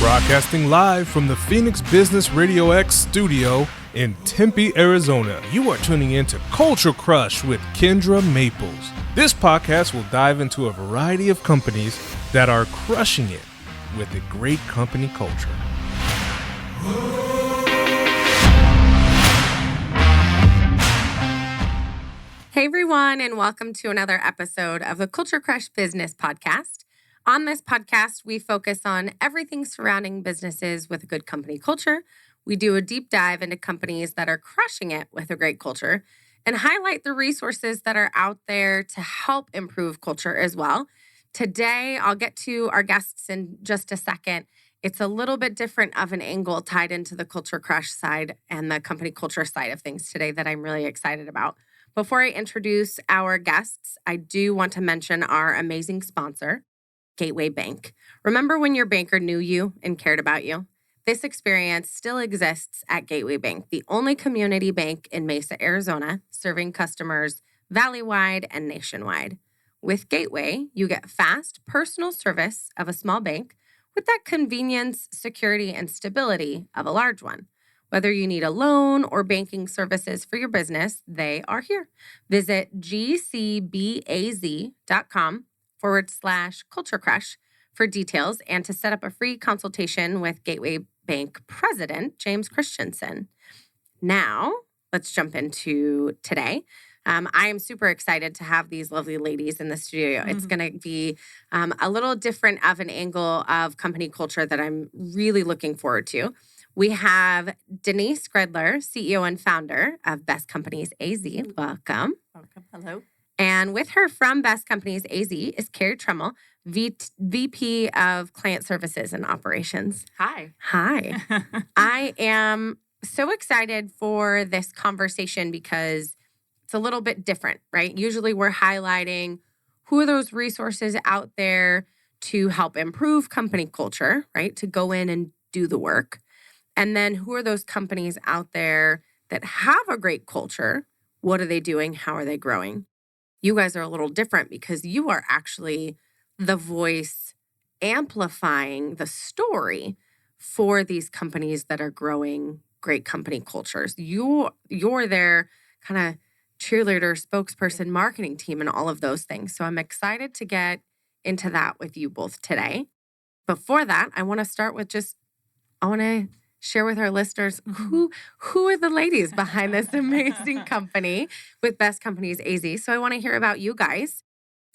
Broadcasting live from the Phoenix Business RadioX studio in Tempe, Arizona. You are tuning in to Culture Crush with Kendra Maples. This podcast will dive into a variety of companies that are crushing it with a great company culture. Hey everyone, and welcome to another episode of the Culture Crush Business Podcast. On this podcast, we focus on everything surrounding businesses with a good company culture. We do a deep dive into companies that are crushing it with a great culture and highlight the resources that are out there to help improve culture as well. Today, I'll get to our guests in just a second. It's a little bit different of an angle tied into the Culture Crush side and the company culture side of things today that I'm really excited about. Before I introduce our guests, I do want to mention our amazing sponsor, Gateway Bank. Remember when your banker knew you and cared about you? This experience still exists at Gateway Bank, the only community bank in Mesa, Arizona, serving customers valley-wide and nationwide. With Gateway, you get fast, personal service of a small bank with that convenience, security, and stability of a large one. Whether you need a loan or banking services for your business, they are here. Visit gcbaz.com/Culture Crush for details and to set up a free consultation with Gateway Bank President James Christensen. Now, let's jump into today. I am super excited to have these lovely ladies in the studio. Mm-hmm. It's going to be a little different of an angle of company culture that I'm really looking forward to. We have Denise Gredler, CEO and founder of Best Companies AZ. Welcome. Welcome. Hello. And with her from Best Companies AZ is Carrie Trummel, VP of Client Services and Operations. Hi. Hi. I am so excited for this conversation because it's a little bit different, right? Usually we're highlighting who are those resources out there to help improve company culture, right? To go in and do the work. And then who are those companies out there that have a great culture? What are they doing? How are they growing? You guys are a little different because you are actually the voice amplifying the story for these companies that are growing great company cultures. You're their kind of cheerleader, spokesperson, marketing team, and all of those things. So I'm excited to get into that with you both today. Before that, I want to start with I want to share with our listeners who are the ladies behind this amazing company with Best Companies AZ. So I want to hear about you guys.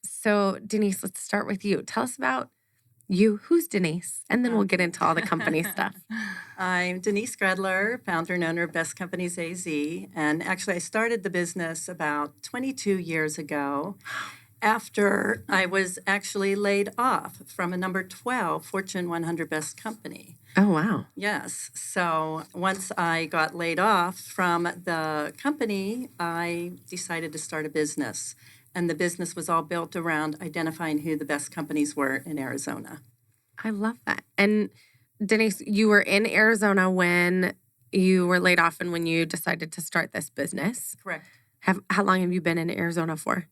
So Denise, let's start with you. Tell us about you. Who's Denise? And then we'll get into all the company stuff. I'm Denise Gredler, founder and owner of Best Companies AZ. And actually, I started the business about 22 years ago after I was actually laid off from a number 12 Fortune 100 Best Company. Oh, wow. Yes. So once I got laid off from the company, I decided to start a business. And the business was all built around identifying who the best companies were in Arizona. I love that. And Denise, you were in Arizona when you were laid off and when you decided to start this business. Correct. How long have you been in Arizona for?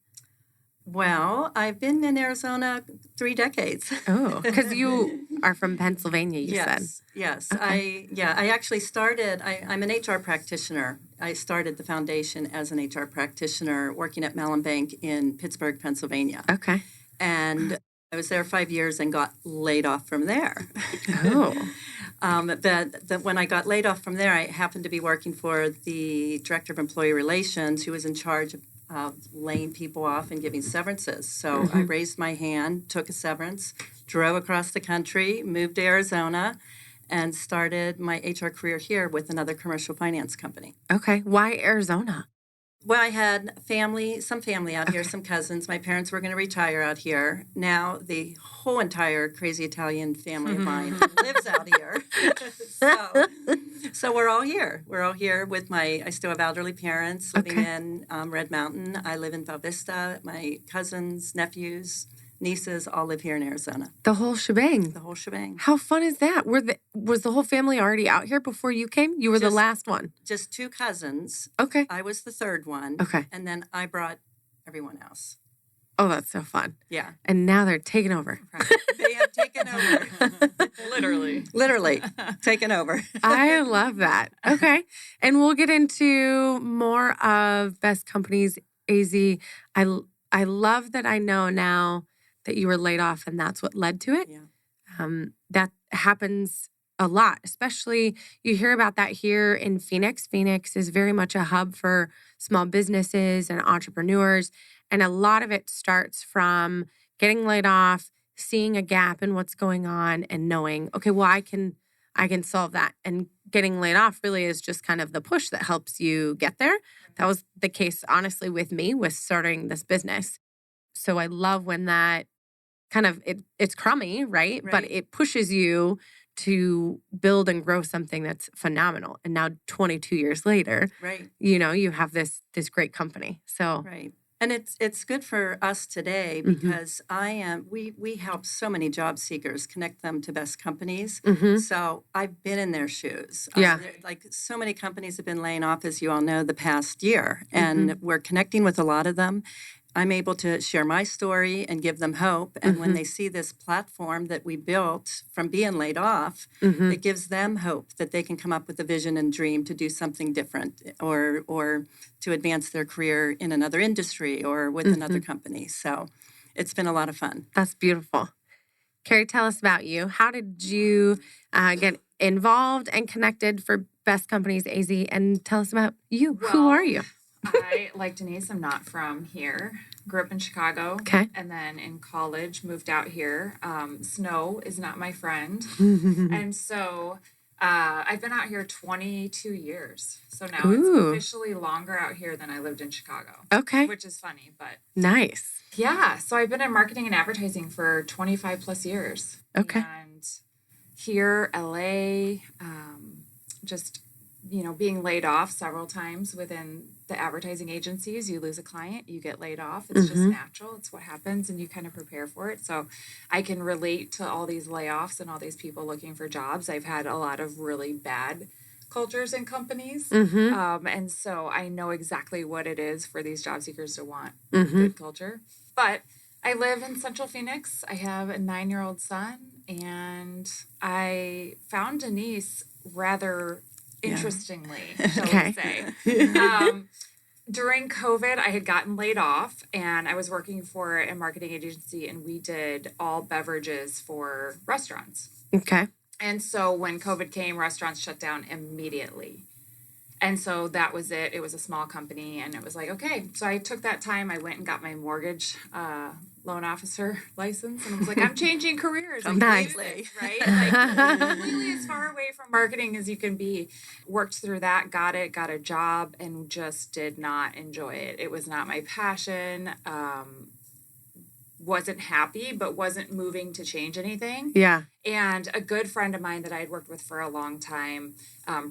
Well, I've been in Arizona 3 decades. Oh, because you are from Pennsylvania, you said. Yes. Okay. I actually started, I'm an HR practitioner. I started the foundation as an HR practitioner working at Mellon Bank in Pittsburgh, Pennsylvania. Okay. And I was there 5 years and got laid off from there. Oh. But when I got laid off from there, I happened to be working for the Director of Employee Relations who was in charge of laying people off and giving severances. So I raised my hand, took a severance, drove across the country, moved to Arizona, and started my HR career here with another commercial finance company. Okay. Why Arizona? Well, I had some family out here, some cousins. My parents were going to retire out here. Now the whole entire crazy Italian family of mine lives out here. So we're all here. We're all here with I still have elderly parents living in Red Mountain. I live in Val Vista. My cousins, nephews, nieces all live here in Arizona. The whole shebang. The whole shebang. How fun is that? Was the whole family already out here before you came? You were the last one. Just 2 cousins. Okay. I was the third one. Okay. And then I brought everyone else. Oh, that's so fun. Yeah. And now they're taking over. Right. They have taken over. Literally. Literally taken over. I love that. Okay. And we'll get into more of Best Companies AZ. I love that I know now that you were laid off and that's what led to it. Yeah. That happens a lot, especially you hear about that here in Phoenix. Phoenix is very much a hub for small businesses and entrepreneurs. And a lot of it starts from getting laid off, seeing a gap in what's going on and knowing, okay, well, I can solve that. And getting laid off really is just kind of the push that helps you get there. That was the case, honestly, with me with starting this business. So I love when that kind of, it's crummy, right? But it pushes you to build and grow something that's phenomenal. And now 22 years later, you have this great company. So Right. And it's good for us today because we help so many job seekers connect them to best companies. So I've been in their shoes. Yeah. Like so many companies have been laying off, as you all know, the past year, and we're connecting with a lot of them. I'm able to share my story and give them hope. And when they see this platform that we built from being laid off, it gives them hope that they can come up with a vision and dream to do something different or to advance their career in another industry or with another company. So it's been a lot of fun. That's beautiful. Carrie, tell us about you. How did you get involved and connected for Best Companies AZ? And tell us about you. Well, who are you? I, like Denise, I'm not from here. Grew up in Chicago. Okay. And then in college, moved out here. Snow is not my friend. And so I've been out here 22 years. So now it's officially longer out here than I lived in Chicago. Okay. Which is funny, but. Nice. Yeah. So I've been in marketing and advertising for 25 plus years. Okay. And here, LA, just, being laid off several times within the advertising agencies, you lose a client, you get laid off. It's just natural. It's what happens, and you kind of prepare for it. So I can relate to all these layoffs and all these people looking for jobs. I've had a lot of really bad cultures in companies. And so I know exactly what it is for these job seekers to want good culture. But I live in Central Phoenix. I have a 9-year-old son, and I found Denise rather interestingly, shall we say. During COVID, I had gotten laid off, and I was working for a marketing agency, and we did all beverages for restaurants. Okay. And so when COVID came, restaurants shut down immediately. And so that was it. It was a small company, and it was like, okay. So I took that time. I went and got my mortgage loan officer license, and I was like, I'm changing careers. Nice. Right? Like, completely as far away from marketing as you can be. Worked through that, got a job, and just did not enjoy it. It was not my passion. Wasn't happy, but wasn't moving to change anything. Yeah. And a good friend of mine that I had worked with for a long time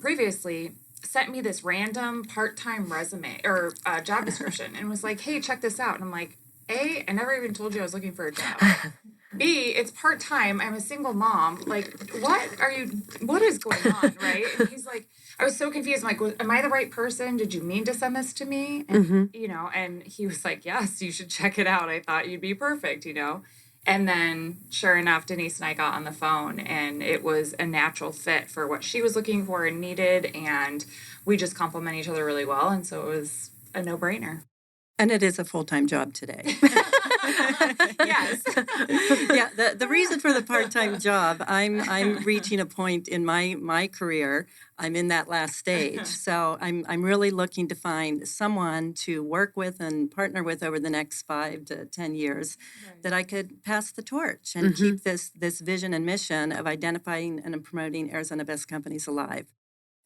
previously sent me this random part-time resume or job description and was like, hey, check this out. And I'm like, A, I never even told you I was looking for a job. B, it's part-time. I'm a single mom. Like, what is going on, right? And he's like, I was so confused. I'm like, am I the right person? Did you mean to send this to me? And, and he was like, yes, you should check it out. I thought you'd be perfect, And then, sure enough, Denise and I got on the phone, and it was a natural fit for what she was looking for and needed, and we just complement each other really well, and so it was a no-brainer. And it is a full-time job today. Yes. Yeah, the reason for the part-time job, I'm reaching a point in my career. I'm in that last stage. So I'm really looking to find someone to work with and partner with over the next 5 to 10 years that I could pass the torch and keep this vision and mission of identifying and promoting Arizona Best Companies alive.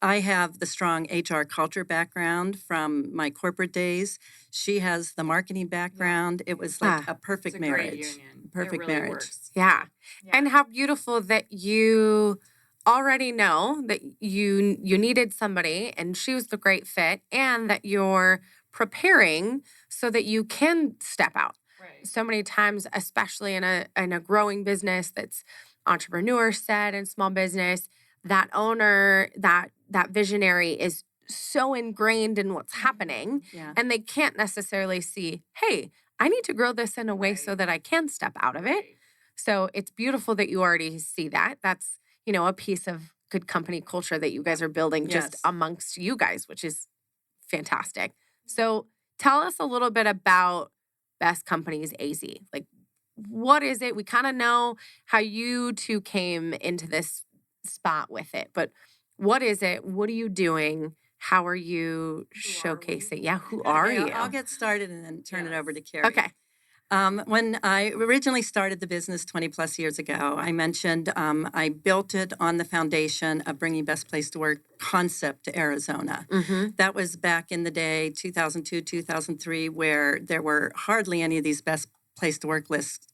I have the strong HR culture background from my corporate days. She has the marketing background. It was like a perfect marriage. Great union. Perfect really marriage. Works. Yeah. And how beautiful that you already know that you needed somebody and she was the great fit, and that you're preparing so that you can step out. Right. So many times, especially in a growing business that's entrepreneur set and small business, that owner, that visionary is so ingrained in what's happening, and they can't necessarily see, hey, I need to grow this in a way so that I can step out of it. So it's beautiful that you already see that. That's, a piece of good company culture that you guys are building just Yes. amongst you guys, which is fantastic. So tell us a little bit about Best Companies AZ. Like, what is it? We kind of know how you two came into this spot with it, but what is it? What are you doing? How are you Who are we? showcasing? Yeah, who are Okay, you? I'll get started and then turn it over to Carrie. Okay. When I originally started the business 20 plus years ago, I mentioned I built it on the foundation of bringing Best Place to Work concept to Arizona. That was back in the day, 2002, 2003, where there were hardly any of these Best Place to Work lists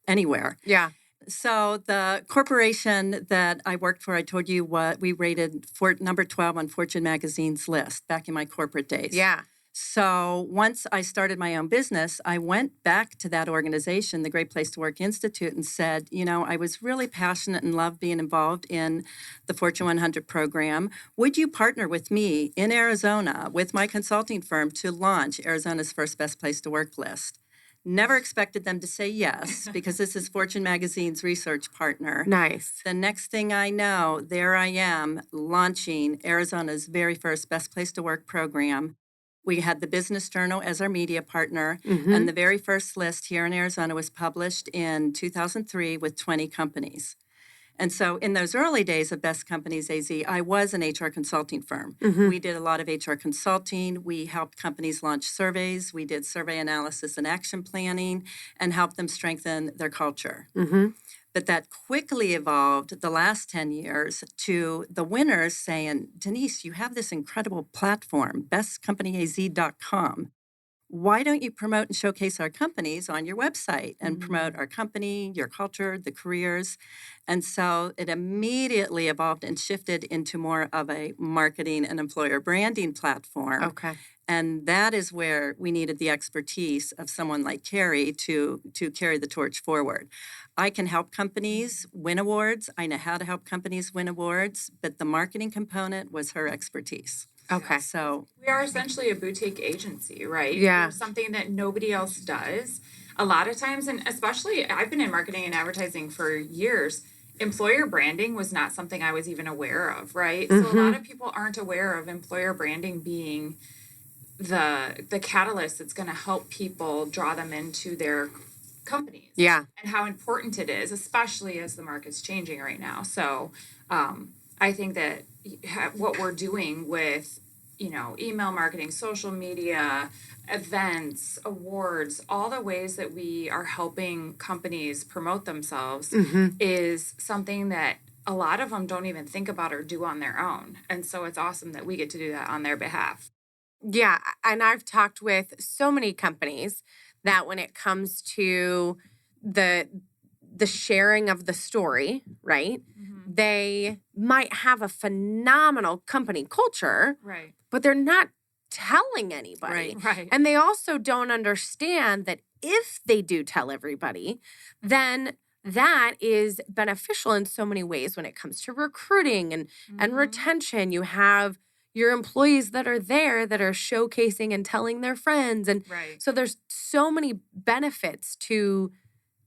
anywhere. Yeah. So the corporation that I worked for, I told you what we rated for number 12 on Fortune magazine's list back in my corporate days. Yeah. So once I started my own business, I went back to that organization, the Great Place to Work Institute, and said, I was really passionate and loved being involved in the Fortune 100 program. Would you partner with me in Arizona with my consulting firm to launch Arizona's first Best Place to Work list? Never expected them to say yes, because this is Fortune Magazine's research partner. Nice. The next thing I know, there I am launching Arizona's very first Best Place to Work program. We had the Business Journal as our media partner, and the very first list here in Arizona was published in 2003 with 20 companies. And so in those early days of Best Companies AZ, I was an HR consulting firm. We did a lot of HR consulting. We helped companies launch surveys. We did survey analysis and action planning and helped them strengthen their culture. But that quickly evolved the last 10 years to the winners saying, Denise, you have this incredible platform, bestcompanyaz.com. Why don't you promote and showcase our companies on your website and promote our company, your culture, the careers? And so it immediately evolved and shifted into more of a marketing and employer branding platform. Okay. And that is where we needed the expertise of someone like Carrie to carry the torch forward. I can help companies win awards. I know how to help companies win awards, but the marketing component was her expertise. Okay. So We are essentially a boutique agency, right? Yeah. We're something that nobody else does. A lot of times, and especially I've been in marketing and advertising for years, employer branding was not something I was even aware of, right? So a lot of people aren't aware of employer branding being the catalyst that's going to help people draw them into their companies. Yeah. And how important it is, especially as the market's changing right now. So I think that what we're doing with, email marketing, social media, events, awards, all the ways that we are helping companies promote themselves is something that a lot of them don't even think about or do on their own. And so it's awesome that we get to do that on their behalf. Yeah. And I've talked with so many companies that when it comes to the sharing of the story, right? They might have a phenomenal company culture, Right. but they're not telling anybody. Right. And they also don't understand that if they do tell everybody, then that is beneficial in so many ways when it comes to recruiting and retention. You have your employees that are there that are showcasing and telling their friends. And Right. so there's so many benefits to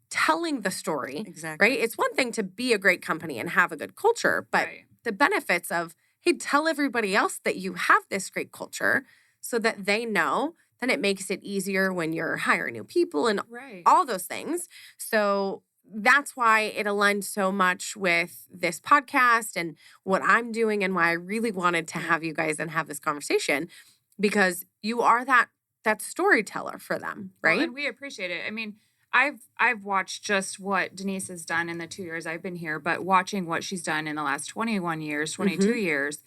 telling the story, exactly. right? It's one thing to be a great company and have a good culture, but Right. the benefits of, hey, tell everybody else that you have this great culture so that they know, then it makes it easier when you're hiring new people and Right. all those things. So that's why it aligned so much with this podcast and what I'm doing and why I really wanted to have you guys and have this conversation, because you are that storyteller for them, right? Well, and we appreciate it. I mean, I've watched just what Denise has done in the 2 years I've been here, but watching what she's done in the last 21 years, 22 years,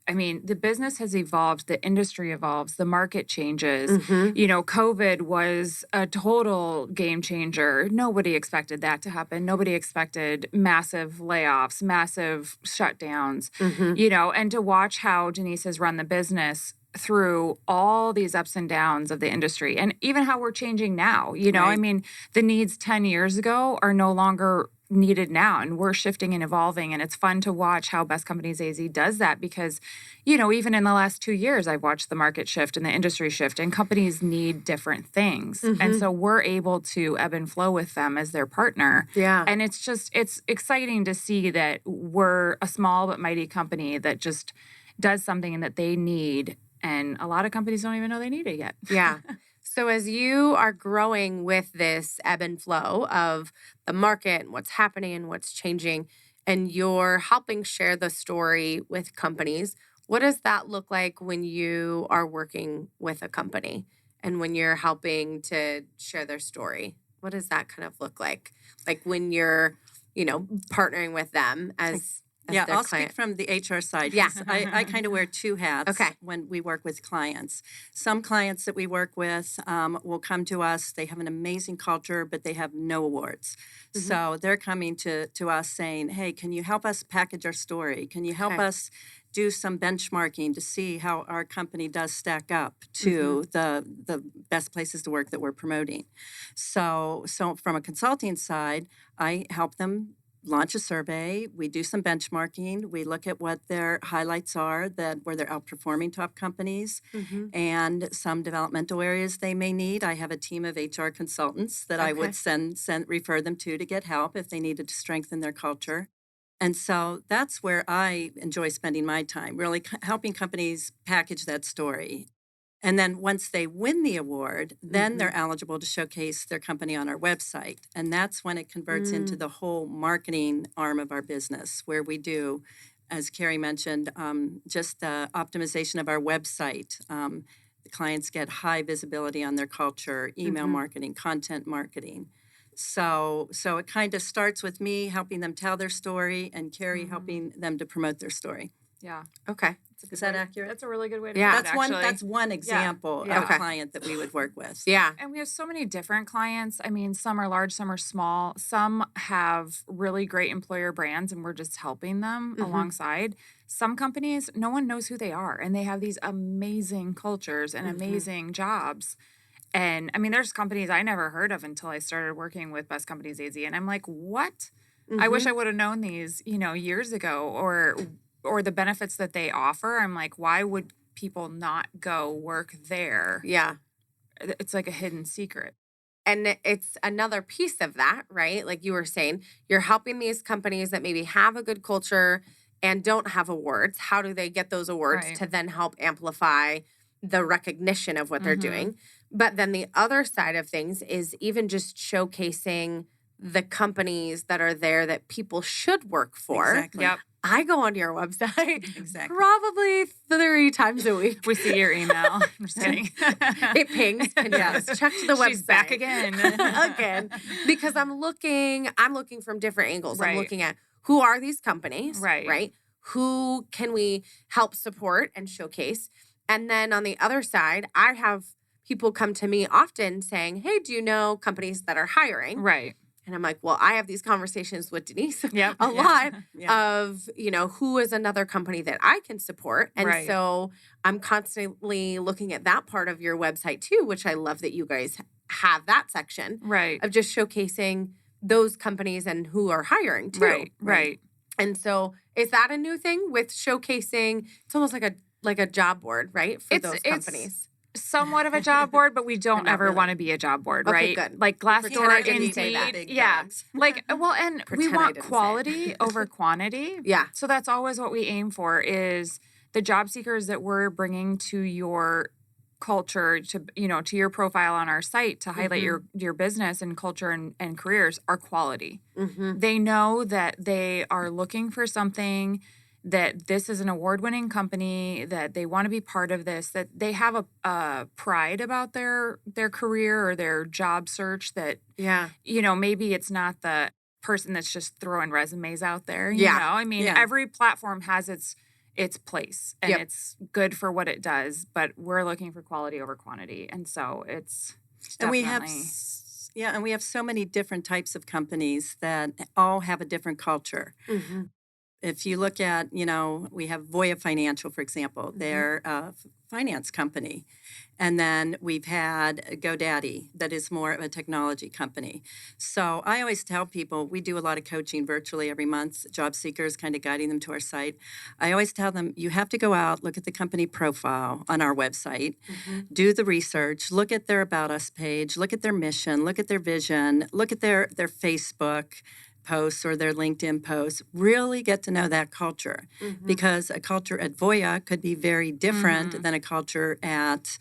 I mean, the business has evolved, the industry evolves, the market changes. COVID was a total game changer. Nobody expected that to happen. Nobody expected massive layoffs, massive shutdowns, and to watch how Denise has run the business through all these ups and downs of the industry and even how we're changing now. I Right. mean, the needs 10 years ago are no longer needed now, and we're shifting and evolving, and it's fun to watch how Best Companies AZ does that because even in the last 2 years I've watched the market shift and the industry shift, and companies need different things, and so we're able to ebb and flow with them as their partner. Yeah. And it's exciting to see that we're a small but mighty company that just does something that they need, and a lot of companies don't even know they need it yet. Yeah. So as you are growing with this ebb and flow of the market and what's happening and what's changing, and you're helping share the story with companies, what does that look like when you are working with a company and when you're helping to share their story? What does that kind of look like? Like when you're, partnering with them as Yeah, their I'll client? speak from the HR side. Yeah. 'Cause I kind of wear two hats Okay. when we work with clients. Some clients that we work with will come to us. They have an amazing culture, but they have no awards. So they're coming to us saying, hey, can you help us package our story? Can you help Okay. us do some benchmarking to see how our company does stack up to the best places to work that we're promoting? So from a consulting side, I help them launch a survey. We do some benchmarking. We look at what their highlights are, where they're outperforming top companies, and some developmental areas they may need. I have a team of HR consultants that I would refer them to get help if they needed to strengthen their culture. And so that's where I enjoy spending my time, really helping companies package that story. And then once they win the award, then they're eligible to showcase their company on our website. And that's when it converts into the whole marketing arm of our business, where we do, as Carrie mentioned, just the optimization of our website. The clients get high visibility on their culture, email marketing, content marketing. So it kind of starts with me helping them tell their story and Carrie helping them to promote their story. Yeah. Okay. Is that accurate? That's a really good way to Yeah. put it, That's actually. that's one example Yeah. of a client that we would work with. Yeah. And we have so many different clients. I mean, some are large, some are small. Some have really great employer brands, and we're just helping them alongside. Some companies, no one knows who they are, and they have these amazing cultures and amazing jobs. And I mean, there's companies I never heard of until I started working with Best Companies AZ, and I'm like, what? I wish I would have known these, years ago, or the benefits that they offer. I'm like, why would people not go work there? Yeah. It's like a hidden secret. And it's another piece of that, right? Like you were saying, you're helping these companies that maybe have a good culture and don't have awards. How do they get those awards Right. to then help amplify the recognition of what they're doing? But then the other side of things is even just showcasing the companies that are there that people should work for. Exactly. Yep. I go onto your website Exactly. probably 3 times a week. We see your email. I'm just kidding. It pings. Yes. Check the website. She's back again. Again. Because I'm looking from different angles. I'm Right. looking at who are these companies, Right. right? Who can we help support and showcase? And then on the other side, I have people come to me often saying, hey, do you know companies that are hiring? Right. And I'm like, well, I have these conversations with Denise Yep. a lot Yeah. of, who is another company that I can support. And Right. so I'm constantly looking at that part of your website too, which I love that you guys have that section Right. of just showcasing those companies and who are hiring too. Right. Right. And so is that a new thing with showcasing? It's almost like a job board, right? For those companies. Somewhat of a job board, but we don't not ever really. want to be a job board, Okay, right? good. Like Pretend Glassdoor, I didn't say that. Indeed, Big yeah. dogs. Like, well, and we Pretend I want didn't say it. quality over quantity. Yeah. So that's always what we aim for: is the job seekers that we're bringing to your culture, to your profile on our site to highlight your business and culture and careers are quality. They know that they are looking for something, that this is an award-winning company, that they want to be part of this, that they have a pride about their career or their job search, that Yeah. maybe it's not the person that's just throwing resumes out there. Yeah. I mean, Yeah. every platform has its place, and Yep. it's good for what it does, but we're looking for quality over quantity, and so it's And we have definitely- and we have so many different types of companies that all have a different culture. if you look at, we have Voya Financial, for example, they're a finance company. And then we've had GoDaddy, that is more of a technology company. So I always tell people, we do a lot of coaching virtually every month, job seekers, kind of guiding them to our site. I always tell them, you have to go out, look at the company profile on our website, do the research, look at their About Us page, look at their mission, look at their vision, look at their Facebook posts or their LinkedIn posts, really get to know that culture, because a culture at Voya could be very different than a culture at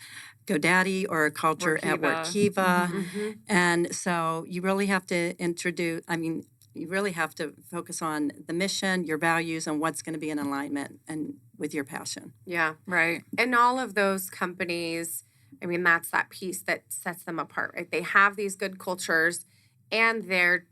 GoDaddy or a culture at Workiva. And so you really have to you really have to focus on the mission, your values, and what's going to be in alignment and with your passion. Yeah. Right. And all of those companies, that's that piece that sets them apart, right? They have these good cultures and they're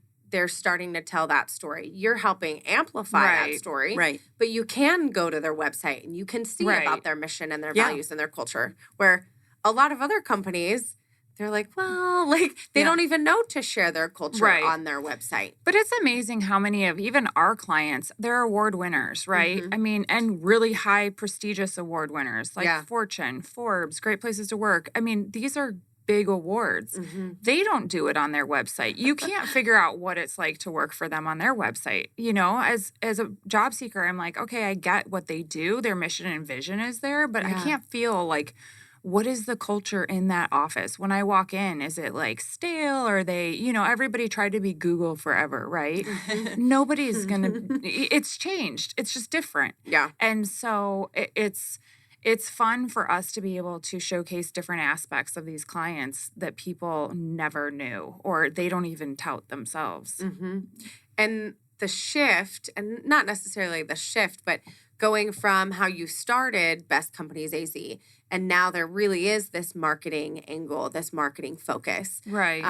starting to tell that story. You're helping amplify that story. Right. But you can go to their website and you can see about their mission and their values and their culture, where a lot of other companies, they're like, well, they don't even know to share their culture on their website. But it's amazing how many of even our clients, they're award winners, right? And really high prestigious award winners like Fortune, Forbes, Great Places to Work. These are big awards. They don't do it on their website. You can't figure out what it's like to work for them on their website. As a job seeker, I'm like, okay, I get what they do. Their mission and vision is there, but I can't feel like, what is the culture in that office? When I walk in, is it stale? Or they, everybody tried to be Google forever, right? Nobody's it's changed. It's just different. Yeah. And so it's fun for us to be able to showcase different aspects of these clients that people never knew or they don't even tout themselves. And the shift, and not necessarily the shift, but going from how you started Best Companies AZ, and now there really is this marketing angle, this marketing focus. Right.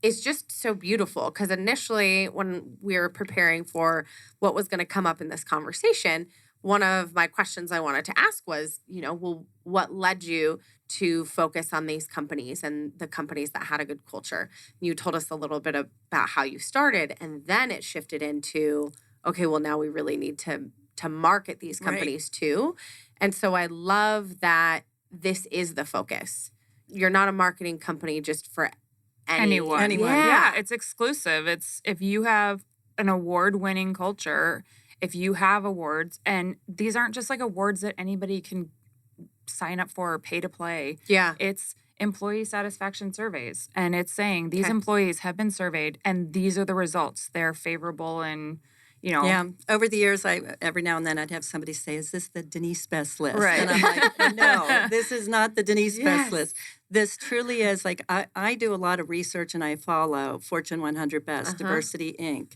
It's just so beautiful because initially when we were preparing for what was going to come up in this conversation, one of my questions I wanted to ask was, what led you to focus on these companies and the companies that had a good culture? You told us a little bit about how you started, and then it shifted into, okay, well, now we really need to market these companies too. And so I love that this is the focus. You're not a marketing company just for anyone. Yeah, it's exclusive. It's if you have an award-winning culture, if you have awards, and these aren't just awards that anybody can sign up for or pay to play. Yeah. It's employee satisfaction surveys. And it's saying these employees have been surveyed and these are the results. They're favorable and, Yeah. Over the years, every now and then I'd have somebody say, is this the Denise Best list? Right. And I'm like, no, this is not the Denise Best list. This truly is I do a lot of research and I follow Fortune 100 Best, Diversity Inc.,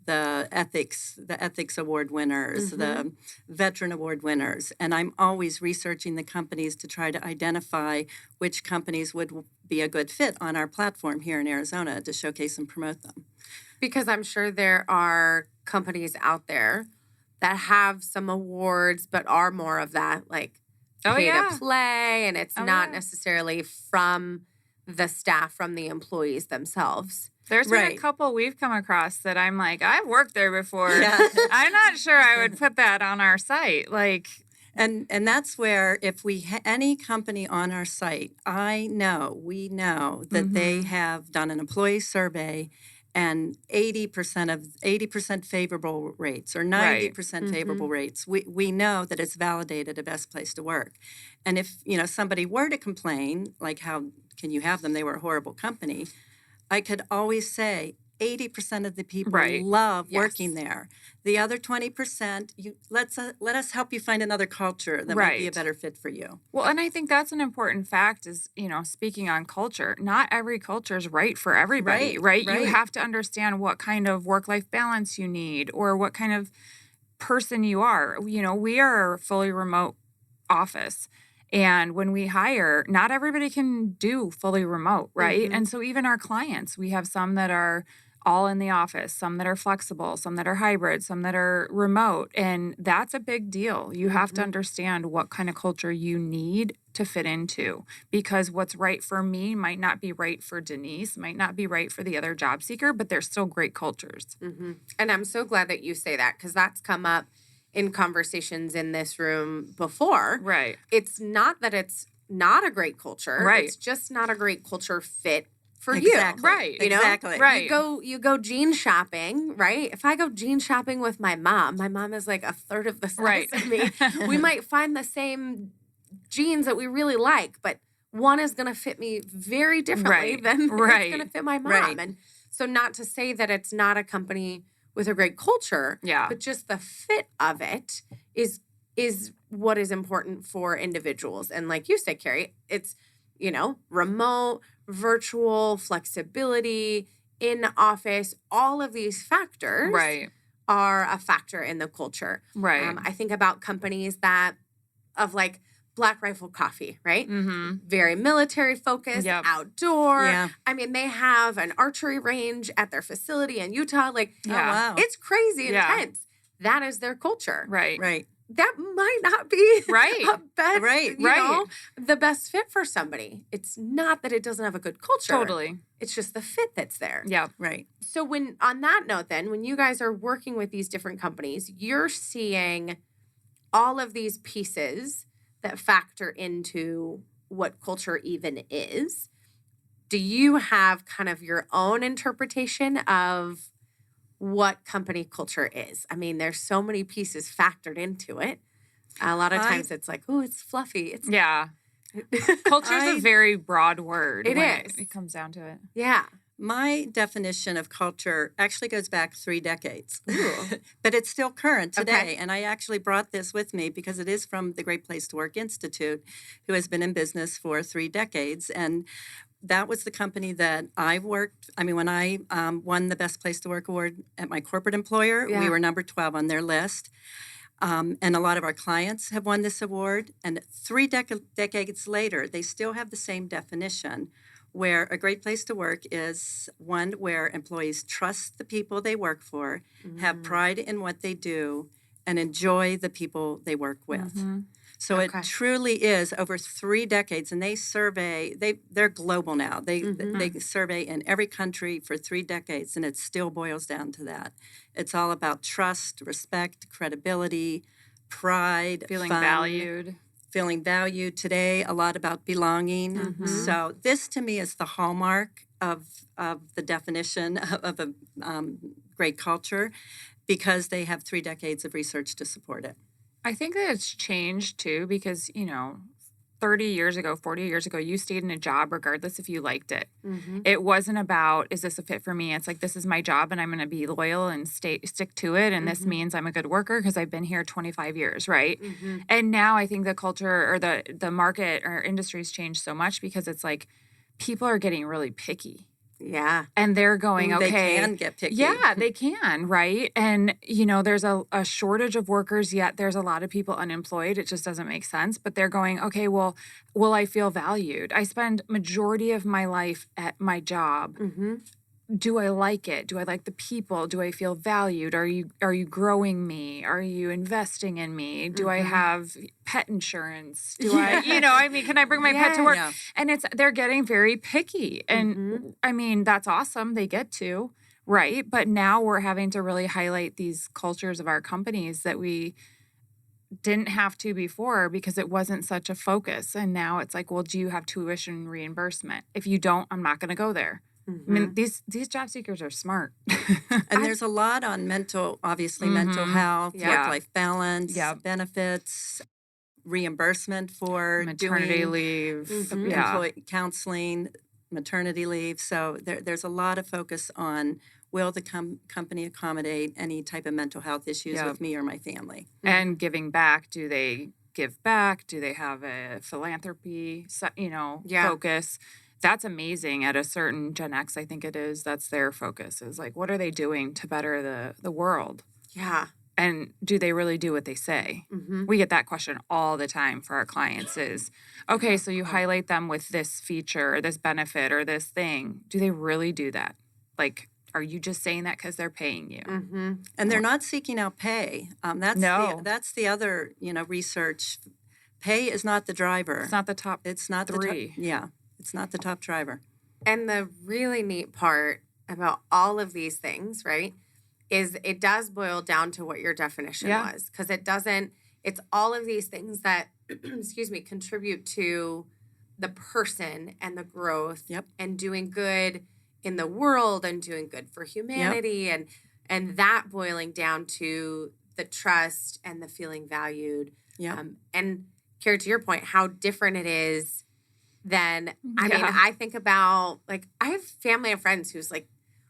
the ethics award winners, the veteran award winners. And I'm always researching the companies to try to identify which companies would be a good fit on our platform here in Arizona to showcase and promote them. Because I'm sure there are companies out there that have some awards, but are more of that pay to play. And it's not necessarily from the staff, from the employees themselves. There's been a couple we've come across that I'm like, I've worked there before. I'm not sure I would put that on our site. And that's where if we any company on our site, we know that they have done an employee survey and 80% favorable rates or 90% favorable rates. We know that it's validated a best place to work. And if somebody were to complain, how can you have them? They were a horrible company. I could always say 80% of the people love working there. The other 20%, let us help you find another culture that might be a better fit for you. Well, and I think that's an important fact is, speaking on culture, not every culture is right for everybody, right? You have to understand what kind of work-life balance you need or what kind of person you are. We are a fully remote office. And when we hire, not everybody can do fully remote, right? And so even our clients, we have some that are all in the office, some that are flexible, some that are hybrid, some that are remote. And that's a big deal. You have to understand what kind of culture you need to fit into, because what's right for me might not be right for Denise, might not be right for the other job seeker, but they're still great cultures. And I'm so glad that you say that, because that's come up in conversations in this room before. Right. It's not that it's not a great culture. Right. It's just not a great culture fit for Exactly. you. Right. You know? Exactly. Right. You go jean shopping, right? If I go jean shopping with my mom is like a third of the size Right. of me. We might find the same jeans that we really like, but one is going to fit me very differently Right. than it's Right. going to fit my mom. Right. And so not to say that it's not a company with a great culture, Yeah. but just the fit of it is what is important for individuals. And like you said, Carrie, it's, remote, virtual, flexibility, in office, all of these factors Right. are a factor in the culture. Right. I think about companies of like Black Rifle Coffee, right? Mm-hmm. Very military focused, Yep. outdoor. Yeah. I mean, they have an archery range at their facility in Utah. Like, Yeah. Oh, wow. it's crazy Yeah. intense. That is their culture. Right. Right. That might not be Right. Right. the best fit for somebody. It's not that it doesn't have a good culture. Totally. It's just the fit that's there. Yeah. Right. So on that note, then, when you guys are working with these different companies, you're seeing all of these pieces that factor into what culture even is. Do you have kind of your own interpretation of what company culture is? I mean, there's so many pieces factored into it. A lot of times it's like, oh, it's fluffy. It's Yeah. Culture is a very broad word. It when is. It comes down to it. Yeah. My definition of culture actually goes back 3 decades, but it's still current today. Okay. And I actually brought this with me because it is from the Great Place to Work Institute, who has been in business for 3 decades. And that was the company that I worked. I mean, when I won the Best Place to Work award at my corporate employer, Yeah. we were number 12 on their list. And a lot of our clients have won this award. And 3 decades later, they still have the same definition, where a great place to work is one where employees trust the people they work for, have pride in what they do, and enjoy the people they work with. So Okay. it truly is over 3 decades, and they survey. They're global now. They survey in every country for 3 decades, and it still boils down to that. It's all about trust, respect, credibility, pride, Feeling fun, valued. feeling valued. Today, a lot about belonging. So this, to me, is the hallmark of the definition of a great culture, because they have 3 decades of research to support it. I think that it's changed too because, 30 years ago, 40 years ago, you stayed in a job regardless if you liked it. It wasn't about, is this a fit for me? It's like, this is my job and I'm going to be loyal and stick to it. And this means I'm a good worker because I've been here 25 years, right? And now I think the culture or the market or industry's changed so much because it's like people are getting really picky. Yeah. And they're going, okay. They can get picky. Yeah, they can, right? And, there's a shortage of workers, yet there's a lot of people unemployed. It just doesn't make sense. But they're going, okay, well, will I feel valued? I spend majority of my life at my job. Do I like it? Do I like the people? Do I feel valued? Are you growing me? Are you investing in me? Do I have pet insurance? Do I, can I bring my pet to work? Yeah. And they're getting very picky. And I mean, that's awesome. They get to, right? But now we're having to really highlight these cultures of our companies that we didn't have to before because it wasn't such a focus. And now it's like, well, do you have tuition reimbursement? If you don't, I'm not going to go there. I mean, these job seekers are smart. And there's a lot on mental health, Yeah. work-life balance, Yep. benefits, reimbursement for Maternity doing leave. Yeah. employee counseling, maternity leave. So there's a lot of focus on, will the company accommodate any type of mental health issues Yep. with me or my family? And giving back. Do they give back? Do they have a philanthropy, focus? That's amazing. At a certain Gen X, I think it is, that's their focus, is like, what are they doing to better the world? Yeah. And do they really do what they say? We get that question all the time for our clients is, okay, so you highlight them with this feature or this benefit or this thing. Do they really do that? Like, Are you just saying that because they're paying you? Mm-hmm. And they're not seeking out pay. That's the other, research. Pay is not the driver. It's not the top It's not three. it's not the top driver. And the really neat part about all of these things, right, is it does boil down to what your definition was. Because it's all of these things that, contribute to the person and the growth and doing good in the world and doing good for humanity and that boiling down to the trust and the feeling valued. And Carrie, to your point, how different it is than, I mean, I think about, like, I have family and friends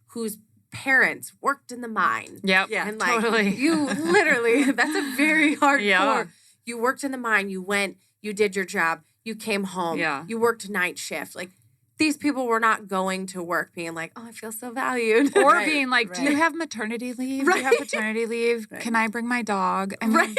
whose parents worked in the mine. Yep. Yeah, And like, totally. you literally, that's a very hardcore. You worked in the mine, you went, you did your job, you came home, you worked night shift. Like, these people were not going to work being like, oh, I feel so valued. Or being like, do you have maternity leave? Do you have paternity leave? Can I bring my dog? I mean,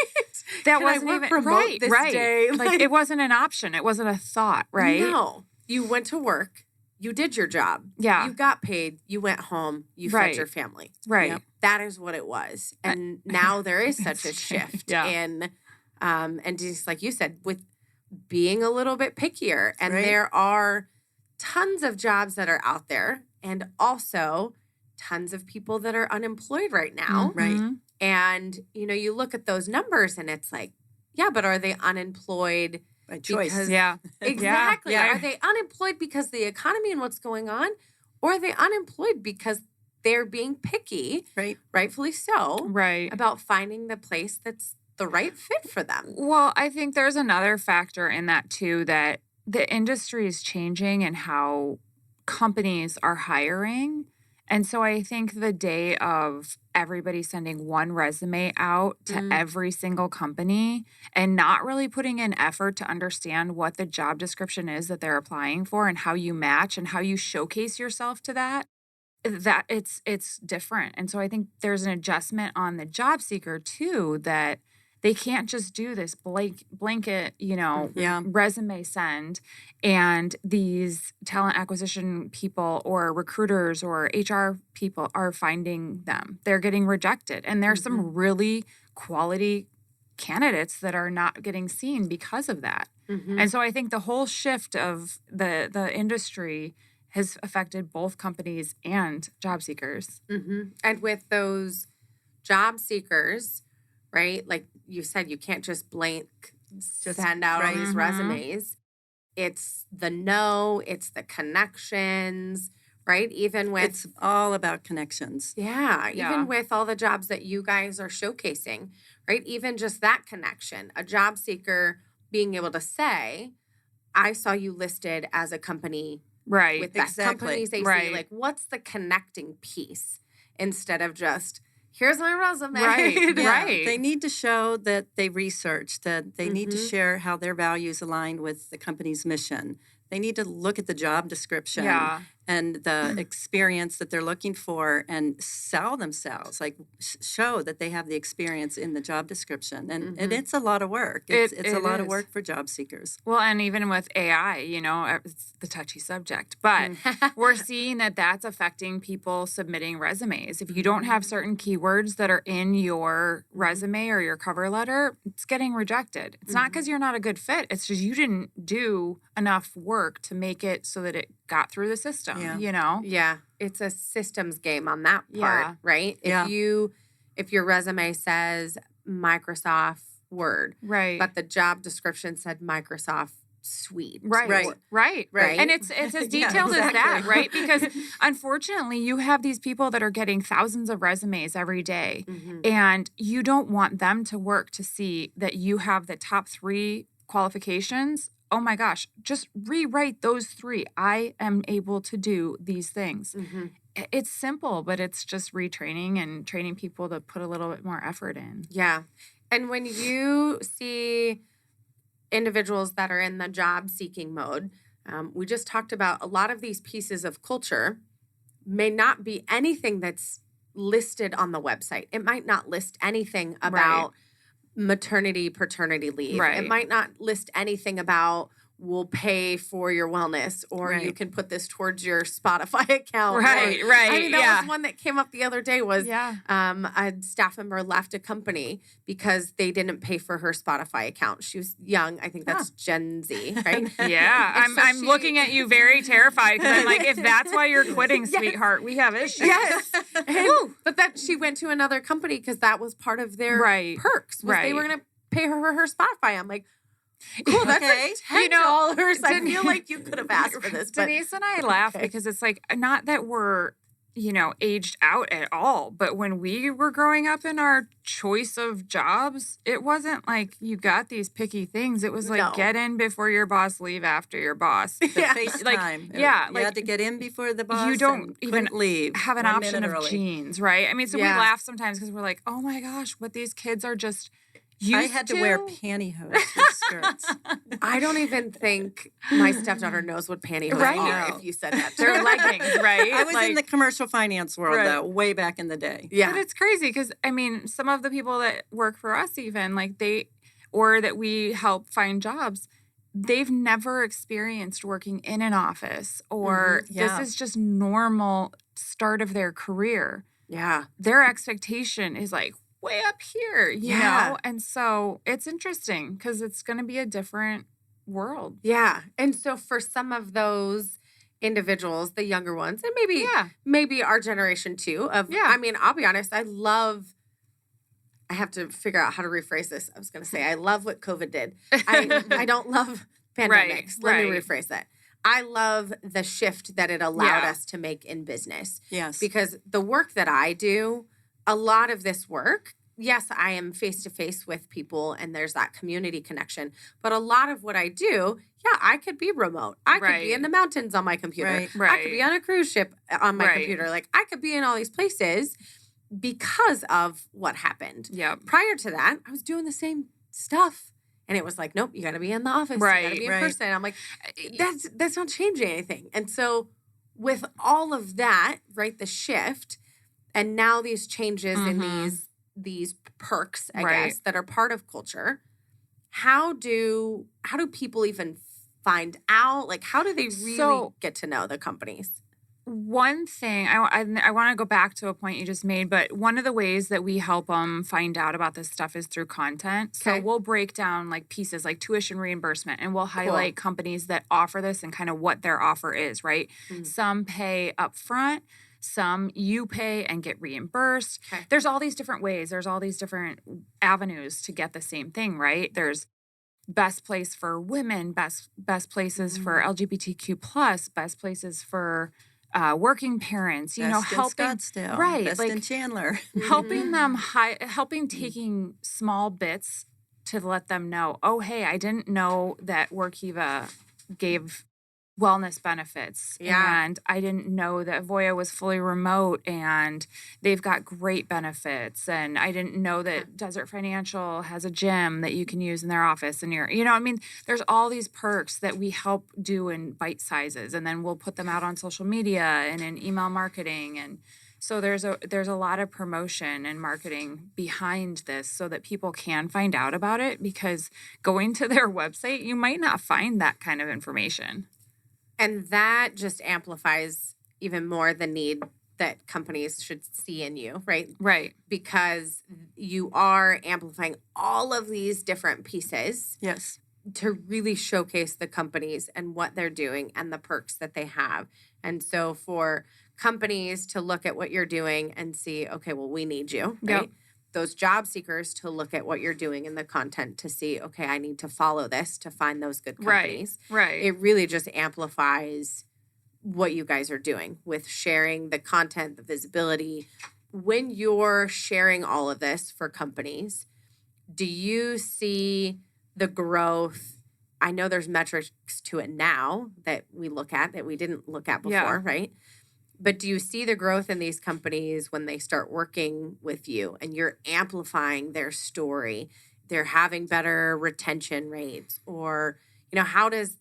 that wasn't even remote this day. Like, it wasn't an option. It wasn't a thought, right? No. You went to work. You did your job. Yeah. You got paid. You went home. You fed your family. Right. Yep. That is what it was. And now there is such a shift in, and just like you said, with being a little bit pickier. And there are tons of jobs that are out there and also tons of people that are unemployed right now. Right. And, you look at those numbers and it's like, yeah, but are they unemployed by choice? Because, exactly. Yeah. Are they unemployed because of the economy and what's going on? Or are they unemployed because they're being picky, rightfully so, about finding the place that's the right fit for them? Well, I think there's another factor in that too, that the industry is changing and how companies are hiring. And so I think the day of everybody sending one resume out to every single company and not really putting in effort to understand what the job description is that they're applying for and how you match and how you showcase yourself to that it's different. And so I think there's an adjustment on the job seeker too, that they can't just do this blanket, resume send, and these talent acquisition people or recruiters or HR people are finding them. They're getting rejected. And there's some really quality candidates that are not getting seen because of that. And so I think the whole shift of the industry has affected both companies and job seekers. And with those job seekers, right? Like you said, you can't just send out all these resumes. It's the it's the connections, right? Even with... It's all about connections. Yeah. Even with all the jobs that you guys are showcasing, right? Even just that connection, a job seeker being able to say, I saw you listed as a company with that company's AC. Like, what's the connecting piece instead of just... here's my resume. Right. They need to show that they researched, that they need to share how their values align with the company's mission. They need to look at the job description and the experience that they're looking for and sell themselves, like show that they have the experience in the job description. And it's a lot of work. It's a lot of work for job seekers. Well, and even with AI, it's the touchy subject, but we're seeing that that's affecting people submitting resumes. If you don't have certain keywords that are in your resume or your cover letter, it's getting rejected. It's not because you're not a good fit. It's just you didn't do enough work to make it so that it got through the system, Yeah. It's a systems game on that part, right? If your resume says Microsoft Word, but the job description said Microsoft Suite. Right. And it's as detailed as that, right? Because unfortunately, you have these people that are getting thousands of resumes every day, and you don't want them to work to see that you have the top 3 qualifications. Oh my gosh, just rewrite those 3. I am able to do these things. It's simple, but it's just retraining and training people to put a little bit more effort in. Yeah. And when you see individuals that are in the job seeking mode, we just talked about a lot of these pieces of culture may not be anything that's listed on the website. It might not list anything about maternity, paternity leave. It might not list anything about we'll pay for your wellness, or you Right. can put this towards your Spotify account. Right, or- right, I mean, that yeah. was one that came up the other day was Yeah. a staff member left a company because they didn't pay for her Spotify account. She was young. I think that's Gen Z, right? Yeah, And so I'm she- looking at you very terrified because I'm like, if that's why you're quitting, Yes. sweetheart, we have issues. Yes. But that she went to another company because that was part of their Right. perks. Was they were Right. going to pay her for her Spotify. I'm like, cool, that's Okay. like $10. I Den- feel like you could have asked for this. But Denise and I laugh okay. because it's like, not that we're, aged out at all, but when we were growing up in our choice of jobs, it wasn't like you got these picky things. It was like, No. get in before your boss, leave after your boss. The Yeah. FaceTime. yeah, You like, had to get in before the boss. don't and even couldn't leave. have an 1 option minute of early. jeans, right? I mean, so Yeah. we laugh sometimes because we're like, oh my gosh, what these kids are just used I had to wear pantyhose with skirts. I don't even think my stepdaughter knows what pantyhose Right. are No. if you said that. They're leggings, right? I was in Like- the commercial finance world, Right. though, way back in the day. Yeah. But it's crazy because, I mean, some of the people that work for us, even like or that we help find jobs, they've never experienced working in an office or Yeah. this is just normal start of their career. Yeah. Their expectation is like way up here, you Yeah. know? And so it's interesting because it's going to be a different world. Yeah. And so for some of those individuals, the younger ones, and Yeah. maybe our generation too, Yeah. I mean, I'll be honest, I have to figure out how to rephrase this. I was going to say, I love what COVID did. I don't love pandemics. Let me right. rephrase that. I love the shift that it allowed Yeah. us to make in business. Yes. Because the work that I do, a lot of this work, yes, I am face to face with people and there's that community connection. But a lot of what I do, yeah, I could be remote. I could be Right. in the mountains on my computer. Right. I could be on a cruise ship on my Right. computer. Like I could be in all these places because of what happened. Yep. Prior to that, I was doing the same stuff. And it was like, nope, you got to be in the office. You got Right, to be in right. person. I'm like, that's not changing anything. And so with all of that, right, the shift, and now these changes in these perks, I Right. guess, that are part of culture, how do people even find out? Like, how do they really So- get to know the companies? One thing I want to go back to a point you just made, but one of the ways that we help them find out about this stuff is through content. So Okay. we'll break down like pieces like tuition reimbursement, and we'll highlight companies that offer this and kind of what their offer is, right? Mm. Some pay up front, some you pay and get reimbursed. Okay. There's all these different ways. There's all these different avenues to get the same thing, right? There's best place for women, best places for LGBTQ plus, best places for working parents, Best in helping Scottsdale. right, Best like in Chandler. helping them helping taking small bits to let them know, oh hey, I didn't know that Workiva gave wellness benefits, Yeah. and I didn't know that Voya was fully remote and they've got great benefits, and I didn't know that Desert Financial has a gym that you can use in their office, and there's all these perks that we help do in bite sizes, and then we'll put them out on social media and in email marketing, and so there's a lot of promotion and marketing behind this so that people can find out about it, because going to their website, you might not find that kind of information. And that just amplifies even more the need that companies should see in you, right? Right. Because you are amplifying all of these different pieces Yes. to really showcase the companies and what they're doing and the perks that they have. And so for companies to look at what you're doing and see, okay, well, we need you, right? Yep. Those job seekers to look at what you're doing in the content to see, okay, I need to follow this to find those good companies. Right. It really just amplifies what you guys are doing with sharing the content, the visibility. When you're sharing all of this for companies, do you see the growth? I know there's metrics to it now that we look at that we didn't look at before, Yeah. right? But do you see the growth in these companies when they start working with you and you're amplifying their story? They're having better retention rates, or how does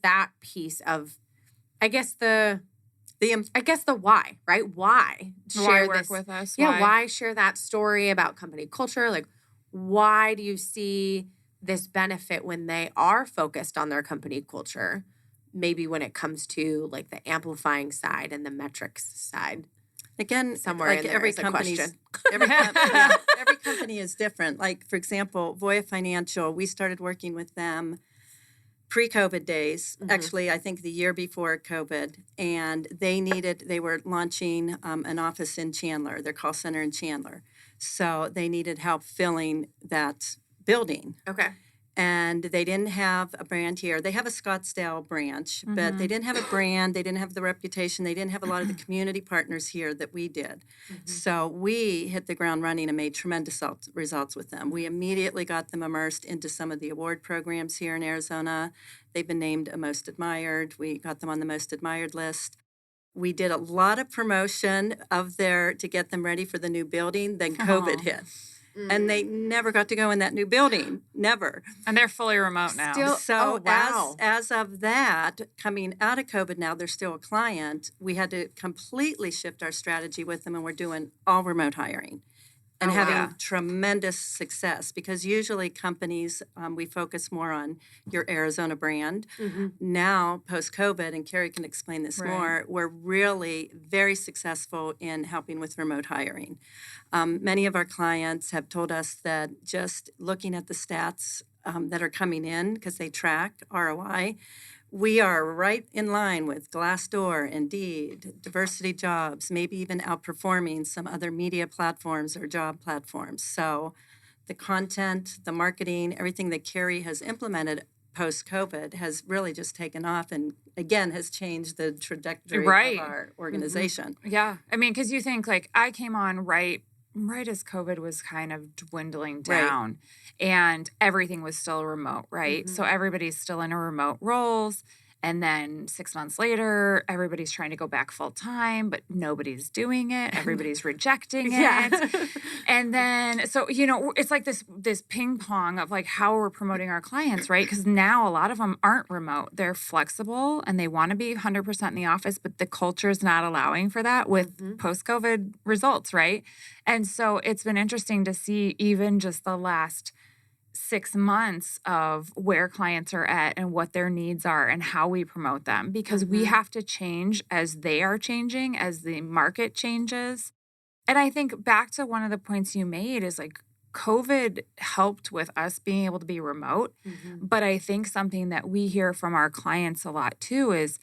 that piece of, I guess the why, right? Why Why work with us? Yeah, why share that story about company culture? Like, why do you see this benefit when they are focused on their company culture, maybe when it comes to like the amplifying side and the metrics side? Again, Somewhere like in there every is a company's question. every company is different. Like, for example, Voya Financial, we started working with them pre-COVID days, actually, I think the year before COVID, and they were launching an office in Chandler, their call center in Chandler. So they needed help filling that building. Okay. And they didn't have a brand here. They have a Scottsdale branch, but they didn't have a brand. They didn't have the reputation. They didn't have a lot of the community partners here that we did. So we hit the ground running and made tremendous results with them. We immediately got them immersed into some of the award programs here in Arizona. They've been named a Most Admired. We got them on the Most Admired list. We did a lot of promotion to get them ready for the new building. Then COVID hit. And they never got to go in that new building, never. And they're fully remote now. So as of that, coming out of COVID now, they're still a client. We had to completely shift our strategy with them, and we're doing all remote hiring and having tremendous success, because usually companies, we focus more on your Arizona brand. Now, post-COVID, and Carrie can explain this more, we're really very successful in helping with remote hiring. Many of our clients have told us that just looking at the stats that are coming in, because they track ROI, we are right in line with Glassdoor, Indeed, Diversity Jobs, maybe even outperforming some other media platforms or job platforms. So the content, the marketing, everything that Carrie has implemented post-COVID has really just taken off, and again has changed the trajectory of our organization. Yeah. I mean, because you think, like, I came on right as COVID was kind of dwindling down, and everything was still remote, right? So everybody's still in a remote roles. And then 6 months later, everybody's trying to go back full time, but nobody's doing it. Everybody's rejecting it. And then, so, it's like this ping pong of like how we're promoting our clients, right? Because now a lot of them aren't remote. They're flexible and they want to be 100% in the office, but the culture is not allowing for that with post-COVID results, right? And so it's been interesting to see even just the last 6 months of where clients are at and what their needs are and how we promote them, because we have to change as they are changing, as the market changes. And I think back to one of the points you made is like COVID helped with us being able to be remote. But I think something that we hear from our clients a lot too is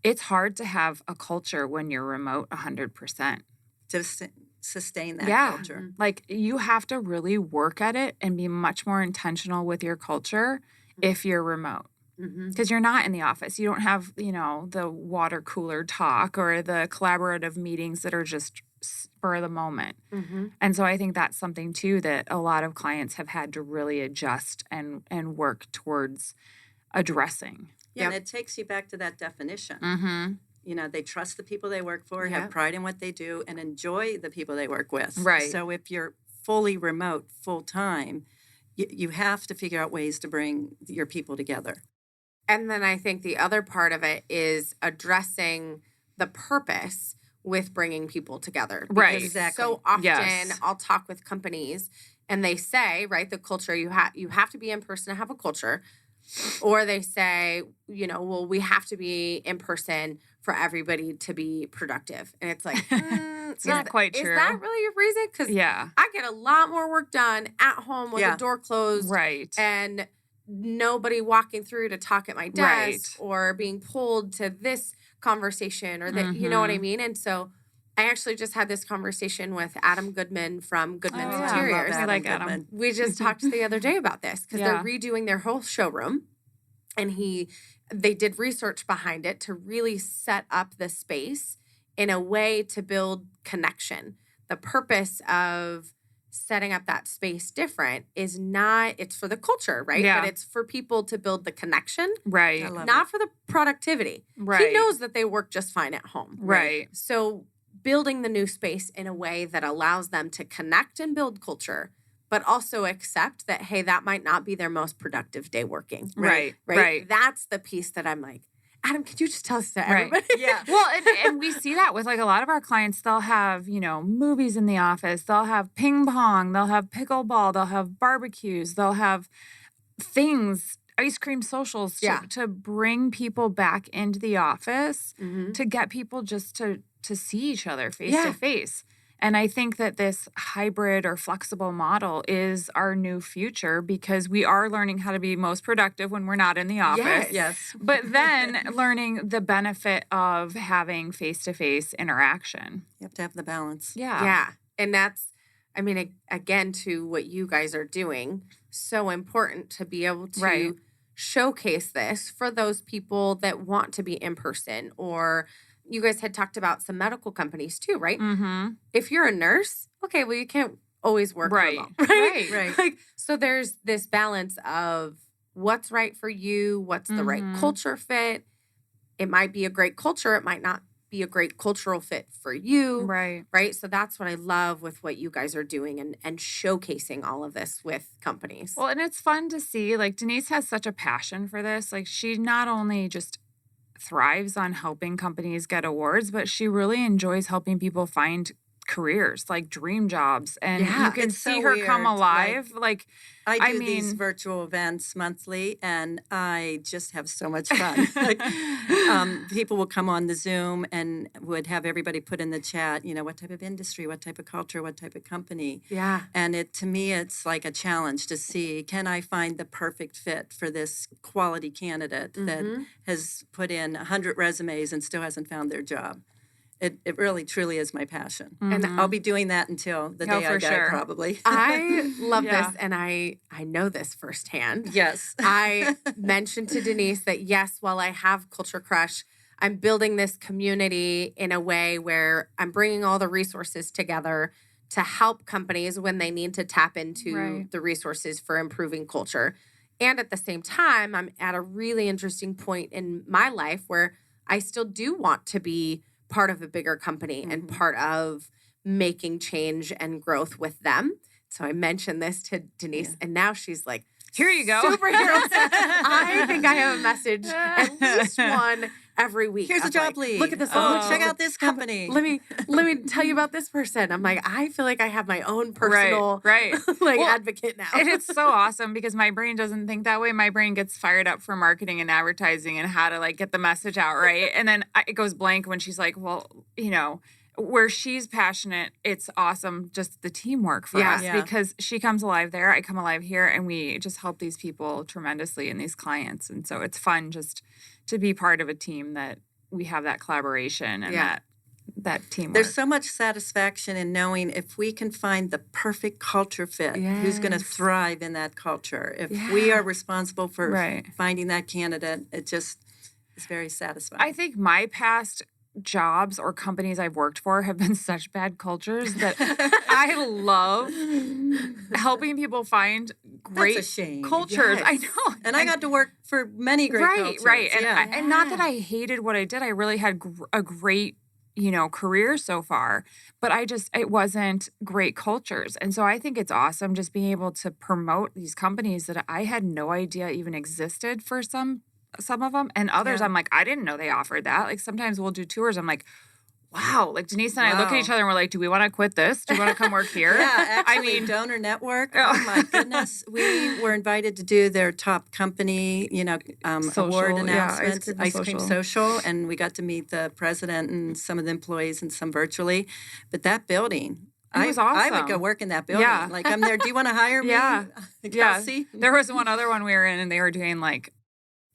it's hard to have a culture when you're remote 100%. Just sustain that culture. Like you have to really work at it and be much more intentional with your culture if you're remote. Because you're not in the office. You don't have, the water cooler talk or the collaborative meetings that are just spur of the moment. And so I think that's something too that a lot of clients have had to really adjust and work towards addressing. Yeah, and it takes you back to that definition. They trust the people they work for, have pride in what they do, and enjoy the people they work with. Right. So if you're fully remote, full-time, you have to figure out ways to bring your people together. And then I think the other part of it is addressing the purpose with bringing people together. Right. Exactly. So often I'll talk with companies and they say, right, the culture, you have to be in person to have a culture. Or they say, well, we have to be in person for everybody to be productive. And it's like, it's not quite true. Is that really a reason? Because I get a lot more work done at home with the door closed. Right. And nobody walking through to talk at my desk or being pulled to this conversation or that, you know what I mean? And so I actually just had this conversation with Adam Goodman from Goodman's Interiors. I like Adam. We just talked the other day about this because they're redoing their whole showroom, and they did research behind it to really set up the space in a way to build connection. The purpose of setting up that space different is not, it's for the culture, right? Yeah. But it's for people to build the connection. Right. Not for the productivity. Right. He knows that they work just fine at home. Right. So building the new space in a way that allows them to connect and build culture, but also accept that, hey, that might not be their most productive day working. Right. That's the piece that I'm like, Adam, could you just tell us that everybody? Yeah. Well, and we see that with like a lot of our clients. They'll have, movies in the office. They'll have ping pong. They'll have pickleball. They'll have barbecues. They'll have things, ice cream socials, to bring people back into the office, to get people just to see each other face to face. And I think that this hybrid or flexible model is our new future because we are learning how to be most productive when we're not in the office. Yes. But then learning the benefit of having face-to-face interaction. You have to have the balance. Yeah. And that's, I mean, again, to what you guys are doing, so important to be able to showcase this for those people that want to be in person. Or you guys had talked about some medical companies too, right? Mm-hmm. If you're a nurse, okay, well, you can't always work remote, right. Like, so there's this balance of what's right for you, what's the right culture fit. It might be a great culture. It might not be a great cultural fit for you. Right. So that's what I love with what you guys are doing and showcasing all of this with companies. Well, and it's fun to see, like, Denise has such a passion for this. Like, she not only just thrives on helping companies get awards, but she really enjoys helping people find careers, like dream jobs. And you can see her come alive. Like I do these virtual events monthly, and I just have so much fun. People will come on the Zoom and would have everybody put in the chat, what type of industry, what type of culture, what type of company. Yeah. And to me, it's like a challenge to see, can I find the perfect fit for this quality candidate that has put in 100 resumes and still hasn't found their job? It really, truly is my passion. And I'll be doing that until the day I die, probably. I love this, and I know this firsthand. Yes. I mentioned to Denise that, yes, while I have Culture Crush, I'm building this community in a way where I'm bringing all the resources together to help companies when they need to tap into the resources for improving culture. And at the same time, I'm at a really interesting point in my life where I still do want to be part of a bigger company and part of making change and growth with them. So I mentioned this to Denise, and now she's like, here you go. Superheroes. I think I have a message, at least one every week. Here's a job lead. Look at this. Check out this company. Let me tell you about this person. I'm like, I feel like I have my own personal advocate now. And it's so awesome because my brain doesn't think that way. My brain gets fired up for marketing and advertising and how to get the message out, right? And then it goes blank when she's like, well, where she's passionate, it's awesome, just the teamwork for us because she comes alive there, I come alive here, and we just help these people tremendously and these clients. And so it's fun just to be part of a team that we have that collaboration and that teamwork. There's so much satisfaction in knowing if we can find the perfect culture fit, who's going to thrive in that culture. If we are responsible for finding that candidate, it just is very satisfying. I think my past jobs or companies I've worked for have been such bad cultures that I love helping people find great cultures. Yes. I know. And I got to work for many great cultures. Right. And not that I hated what I did. I really had a great, career so far, but it wasn't great cultures. And so I think it's awesome just being able to promote these companies that I had no idea even existed for some of them, and others I'm like, I didn't know they offered that. Like sometimes we'll do tours, I'm like, wow, like Denise and I look at each other and we're like, do we want to quit this? Do you want to come work here? Actually, Donor Network, oh my goodness, we were invited to do their top company, award announcements, Ice Cream Social, and we got to meet the president and some of the employees and some virtually. But that building, it was awesome. I would go work in that building. Yeah. Like, I'm there, do you want to hire me? Yeah. There was one other one we were in, and they were doing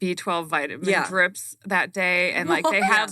B12 vitamin drips that day, and they had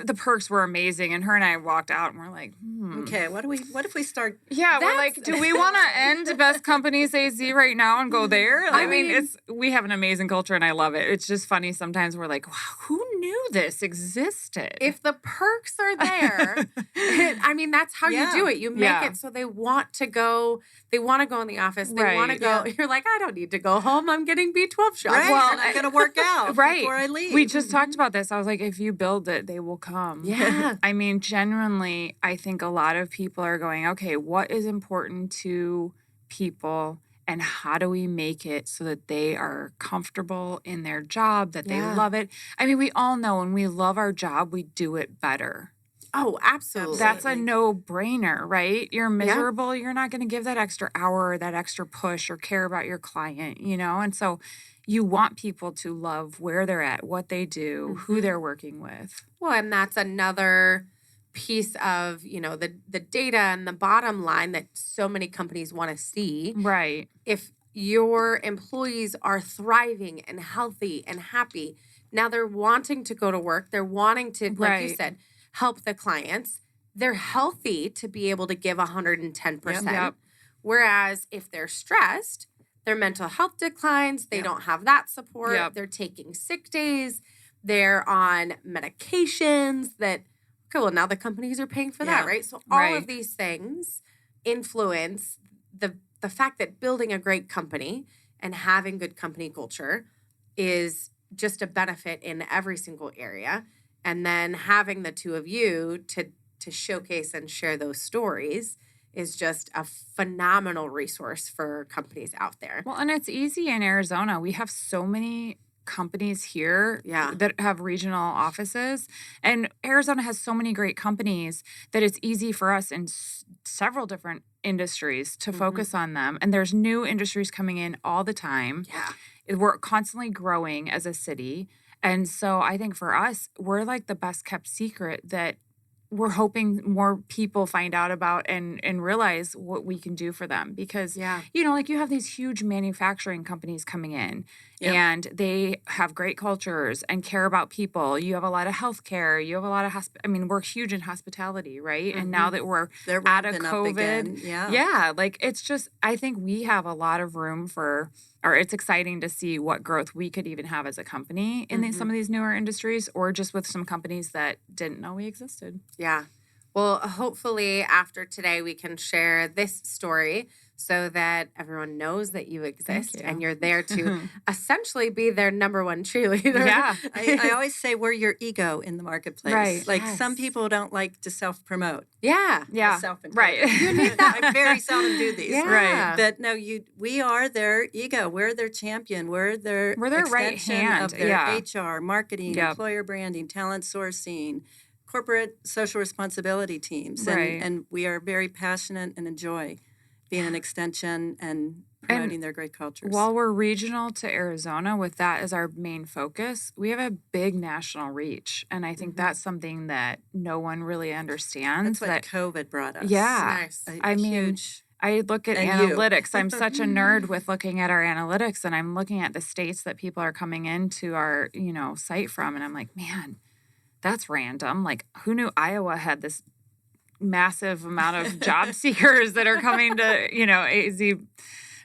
the perks were amazing, and her and I walked out and we're like, okay, what if we start? Yeah, we're like, do we want to end Best Companies AZ right now and go there? I mean, we have an amazing culture and I love it. It's just funny sometimes we're like, wow, who knew this existed? If the perks are there, that's how you do it. You make it so they want to go. They want to go in the office. They want to go. You're like, I don't need to go home. I'm getting B12 shots. Right. Well, I'm going to work out before I leave. We just talked about this. I was like, if you build it, they will come. Yeah. Genuinely, I think a lot of people are going, okay, what is important to people and how do we make it so that they are comfortable in their job, that they love it? We all know when we love our job, we do it better. Oh, absolutely. That's a no-brainer, right? You're miserable. You're not going to give that extra hour or that extra push or care about your client, And so you want people to love where they're at, what they do, who they're working with. Well, and that's another piece of, the data and the bottom line that so many companies want to see. Right. If your employees are thriving and healthy and happy, now they're wanting to go to work. They're wanting to, like you said, help the clients. They're healthy to be able to give 110%. Yep. Whereas if they're stressed, their mental health declines. They don't have that support. Yep. They're taking sick days. They're on medications that, okay, well, now the companies are paying for that, right? So all of these things influence the fact that building a great company and having good company culture is just a benefit in every single area. And then having the two of you to showcase and share those stories is just a phenomenal resource for companies out there. Well, and it's easy in Arizona. We have so many companies here that have regional offices, and Arizona has so many great companies that it's easy for us in several different industries to focus on them. And there's new industries coming in all the time. We're constantly growing as a city. And so I think for us, we're like the best kept secret that we're hoping more people find out about and realize what we can do for them. Because, like you have these huge manufacturing companies coming in and they have great cultures and care about people. You have a lot of healthcare. You have a lot of, we're huge in hospitality, right? And now that they're out of COVID, like it's just, I think we have a lot of room or it's exciting to see what growth we could even have as a company in some of these newer industries, or just with some companies that didn't know we existed. Yeah. Well, hopefully after today we can share this story so that everyone knows that you exist and you're there to essentially be their number one cheerleader. Yeah. I always say we're your ego in the marketplace. Right. Like some people don't like to self-promote. Yeah. Right. You need that. I very seldom do these. Yeah. Right. But no, we are their ego. We're their champion. We're their right extension hand. of their HR, marketing, employer branding, talent sourcing, corporate social responsibility teams. And we are very passionate and enjoy being an extension and promoting their great cultures. While we're regional to Arizona, with that as our main focus, we have a big national reach. And I think that's something that no one really understands. That's what COVID brought us. Yeah. Huge. I look at analytics. I'm such a nerd with looking at our analytics, and I'm looking at the states that people are coming into our, site from. And I'm like, man, that's random. Like, who knew Iowa had this massive amount of job seekers that are coming to, AZ,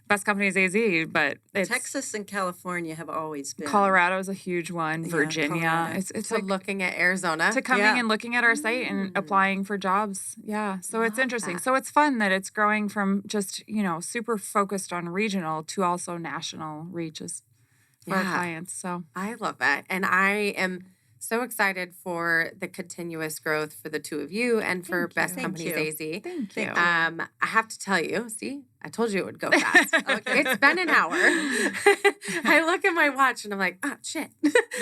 best company is AZ, but it's Texas and California have always been. Colorado's a huge one. Virginia. It's like looking at Arizona. To coming and looking at our site and applying for jobs. Yeah. So it's interesting. So it's fun that it's growing from just, super focused on regional to also national reaches for our clients. So I love that. And I am so excited for the continuous growth for the two of you and for Best Companies AZ. Thank you. I have to tell you, see, I told you it would go fast. It's been an hour. I look at my watch and I'm like, oh, shit.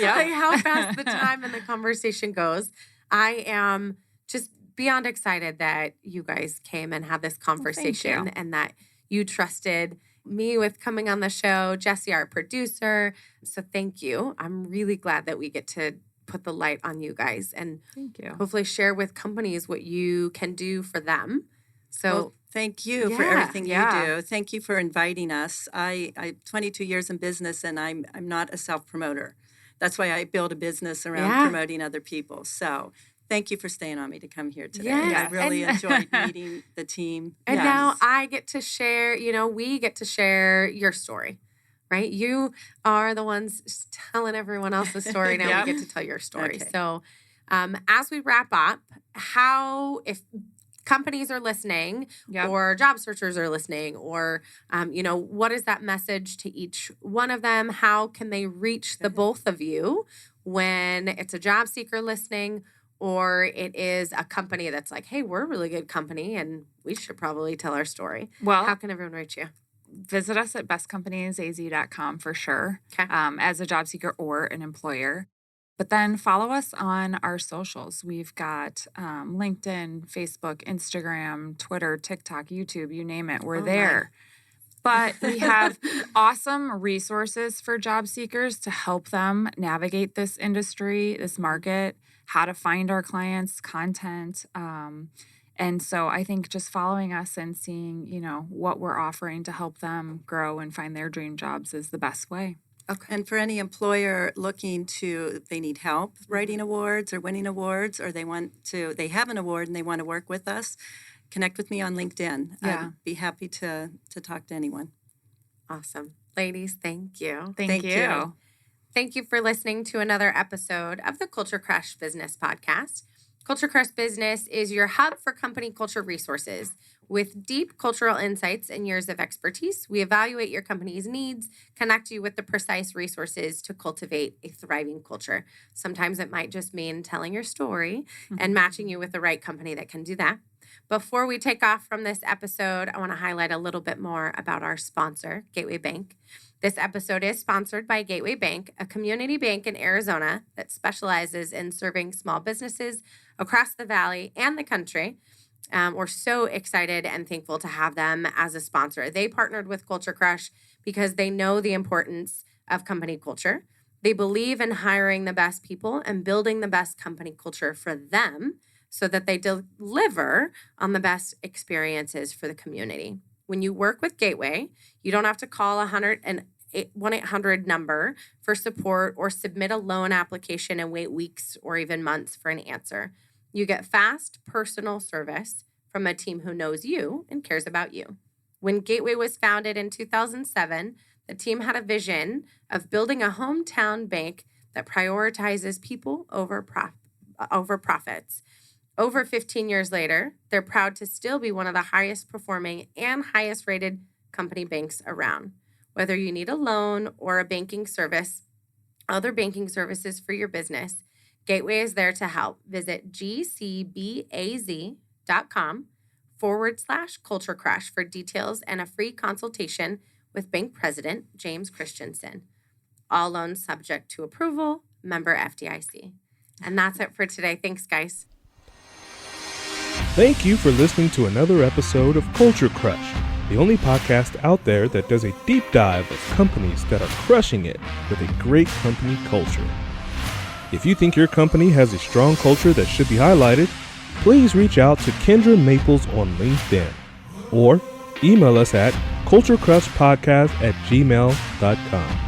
Like how fast the time and the conversation goes. I am just beyond excited that you guys came and had this conversation and that you trusted me with coming on the show, Jesse, our producer. So thank you. I'm really glad that we get to put the light on you guys and hopefully share with companies what you can do for them. So thank you for everything you do. Thank you for inviting us. I 22 years in business and I'm not a self-promoter. That's why I build a business around promoting other people. So thank you for staying on me to come here today. I really enjoyed meeting the team. And now I get to share, we get to share your story. Right? You are the ones telling everyone else's story. Now we get to tell your story. Okay. So as we wrap up, if companies are listening or job searchers are listening or, what is that message to each one of them? How can they reach the both of you when it's a job seeker listening or it is a company that's like, hey, we're a really good company and we should probably tell our story? Well, how can everyone reach you? Visit us at bestcompaniesaz.com for sure, as a job seeker or an employer. But then follow us on our socials. We've got LinkedIn, Facebook, Instagram, Twitter, TikTok, YouTube, you name it. We're there. But we have awesome resources for job seekers to help them navigate this industry, this market, how to find our clients, content. And so I think just following us and seeing, what we're offering to help them grow and find their dream jobs is the best way. Okay. And for any employer looking they need help writing awards or winning awards, or they have an award and they want to work with us, connect with me on LinkedIn. Yeah. I'd be happy to talk to anyone. Awesome. Ladies, thank you. Thank you. Thank you for listening to another episode of the Culture Crush Business Podcast. Culture Crush Business is your hub for company culture resources. With deep cultural insights and years of expertise, we evaluate your company's needs, connect you with the precise resources to cultivate a thriving culture. Sometimes it might just mean telling your story and matching you with the right company that can do that. Before we take off from this episode, I want to highlight a little bit more about our sponsor, Gateway Bank. This episode is sponsored by Gateway Bank, a community bank in Arizona that specializes in serving small businesses across the valley and the country. We're so excited and thankful to have them as a sponsor. They partnered with Culture Crush because they know the importance of company culture. They believe in hiring the best people and building the best company culture for them so that they deliver on the best experiences for the community. When you work with Gateway, you don't have to call 1-800 number for support or submit a loan application and wait weeks or even months for an answer. You get fast, personal service from a team who knows you and cares about you. When Gateway was founded in 2007, the team had a vision of building a hometown bank that prioritizes people over profits. Over 15 years later, they're proud to still be one of the highest performing and highest rated company banks around. Whether you need a loan or a banking service, other banking services for your business, Gateway is there to help. Visit gcbaz.com/Culture Crush for details and a free consultation with Bank President James Christensen. All loans subject to approval, member FDIC. And that's it for today. Thanks, guys. Thank you for listening to another episode of Culture Crush, the only podcast out there that does a deep dive of companies that are crushing it with a great company culture. If you think your company has a strong culture that should be highlighted, please reach out to Kendra Maples on LinkedIn or email us at culturecrushpodcast@gmail.com.